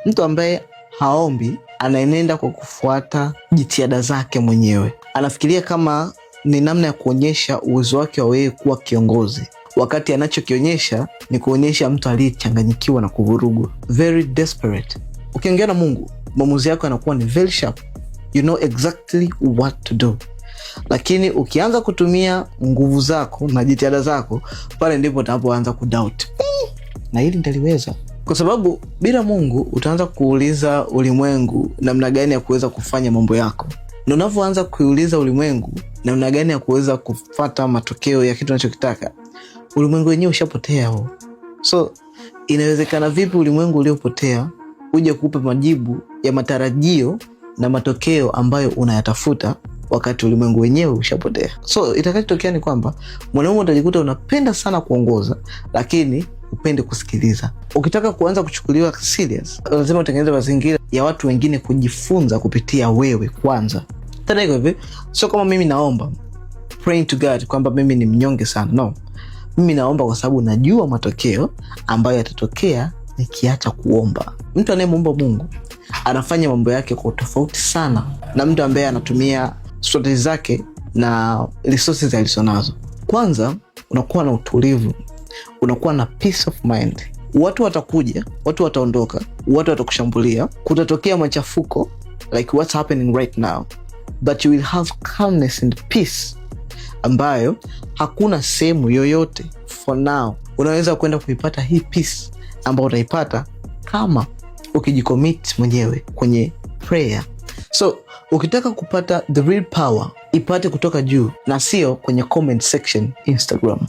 Mtu ambaye haombi anaenenda kwa kufuata jitihada zake mwenyewe. Anafikiria kama ni namna ya kuonyesha uwezo wake wa wewe kuwa kiongozi, wakati anachokionyesha ni kuonyesha mtu aliyechanganyikiwa na kuvurugwa, very desperate. Ukiongea na Mungu, maamuzi yako yanakuwa ni very sharp. You know exactly what to do. Lakini ukianza kutumia nguvu zako na jitihada zako, pale ndipo utaanza kudoubt. Na hili nitaliweza? Kwa sababu bila Mungu utaanza kuuliza ulimwengu namna gani ya kuweza kufanya mambo yako. Na unapoanza kuuliza ulimwengu namna gani ya kuweza kufuata matokeo ya kitu unachokitaka, ulimwengu wenyewe ushapotea. So inawezekana vipi ulimwengu uliopotea uje kukupa majibu ya matarajio na matokeo ambayo unayatafuta wakati ulimwengu wenyewe ushapotea? So itakachotokea ni kwamba mwanaume utajikuta unapenda sana kuongoza lakini upende kusikiliza. Ukitaka kuanza kuchukuliwa serious, lazima utengeneze mazingira ya watu wengine kujifunza kupitia wewe kwanza. Tena hivi, sio kama mimi naomba praying to God kwamba mimi ni mnyonge sana. No. Mimi naomba kwa sababu najua matokeo ambayo yatatokea nikiacha kuomba. Mtu anayemuomba Mungu anafanya mambo yake kwa tofauti sana na mtu ambaye anatumia strategy zake na resources alizonazo. Kwanza, unakuwa na utulivu, unakuwa na peace of mind. Watu watakuja, watu wataondoka, watu watakushambulia, kutatokea machafuko like what's happening right now, but you will have calmness and peace ambayo hakuna sehemu yoyote for now unaweza kwenda kuipata hii peace ambayo utaipata kama ukijicommit mwenyewe kwenye prayer. So ukitaka kupata the real power, ipate kutoka juu na sio kwenye comment section Instagram.